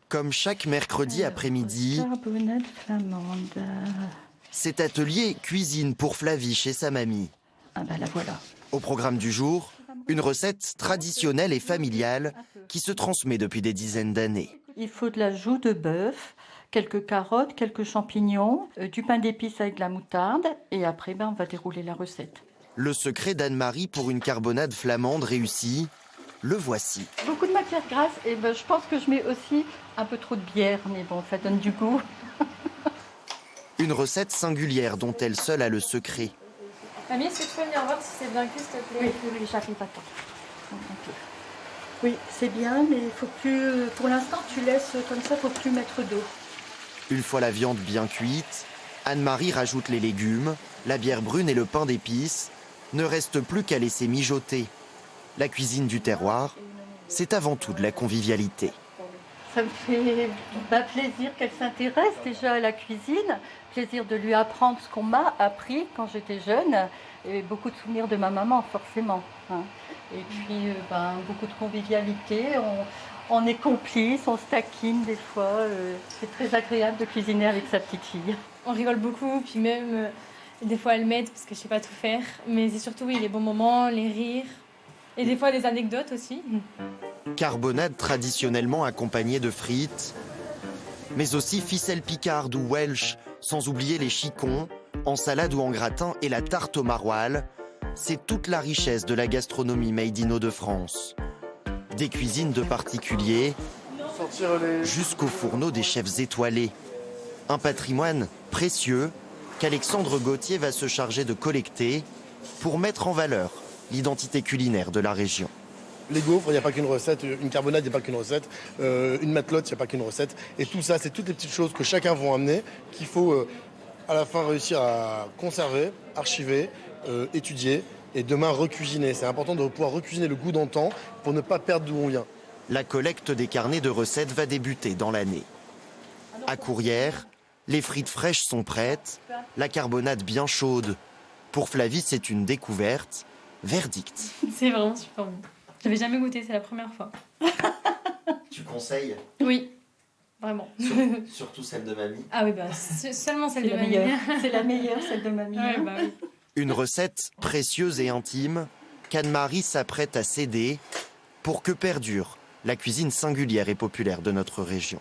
Comme chaque mercredi après-midi, Carbonade flamande. cet atelier cuisine pour Flavie chez sa mamie. Ah ben la voilà. Au programme du jour, une recette traditionnelle et familiale qui se transmet depuis des dizaines d'années. Il faut de la joue de bœuf, quelques carottes, quelques champignons, du pain d'épices avec de la moutarde et après on va dérouler la recette. Le secret d'Anne-Marie pour une carbonade flamande réussie, le voici. Beaucoup de matière grasse et je pense que je mets aussi un peu trop de bière, mais bon, ça donne du goût. Une recette singulière dont elle seule a le secret. Mamie, est-ce que tu peux venir voir si c'est bien cuit, s'il te plaît? Oui, j'arrive à temps. Oui, c'est bien, mais il faut plus. Pour l'instant, tu laisses comme ça, faut plus mettre d'eau. Une fois la viande bien cuite, Anne-Marie rajoute les légumes, la bière brune et le pain d'épices. Ne reste plus qu'à laisser mijoter. La cuisine du terroir, c'est avant tout de la convivialité. Ça me fait plaisir qu'elle s'intéresse déjà à la cuisine, plaisir de lui apprendre ce qu'on m'a appris quand j'étais jeune, et beaucoup de souvenirs de ma maman forcément. Et puis beaucoup de convivialité, on est complices, on se taquine des fois, c'est très agréable de cuisiner avec sa petite fille. On rigole beaucoup, puis même des fois elle m'aide parce que je sais pas tout faire, mais c'est surtout les bons moments, les rires, et des fois des anecdotes aussi. Carbonade traditionnellement accompagnée de frites, mais aussi ficelle picarde ou welsh, sans oublier les chicons, en salade ou en gratin et la tarte au maroilles. C'est toute la richesse de la gastronomie made in Hauts-de-France. Des cuisines de particuliers jusqu'aux fourneaux des chefs étoilés. Un patrimoine précieux qu'Alexandre Gauthier va se charger de collecter pour mettre en valeur l'identité culinaire de la région. Les gaufres, il n'y a pas qu'une recette, une carbonade, il n'y a pas qu'une recette, une matelote, il n'y a pas qu'une recette. Et tout ça, c'est toutes les petites choses que chacun va amener, qu'il faut à la fin réussir à conserver, archiver, étudier et demain recuisiner. C'est important de pouvoir recuisiner le goût d'antan pour ne pas perdre d'où on vient. La collecte des carnets de recettes va débuter dans l'année. À Courrières, les frites fraîches sont prêtes, la carbonade bien chaude. Pour Flavie, c'est une découverte. Verdict. C'est vraiment super bon. J'avais jamais goûté, c'est la première fois. Tu conseilles? Oui, vraiment. Surtout celle de mamie. Ah oui, seulement celle de la mamie. meilleure. C'est la meilleure, celle de mamie. Ouais, oui. Une recette précieuse et intime qu'Anne-Marie s'apprête à céder pour que perdure la cuisine singulière et populaire de notre région.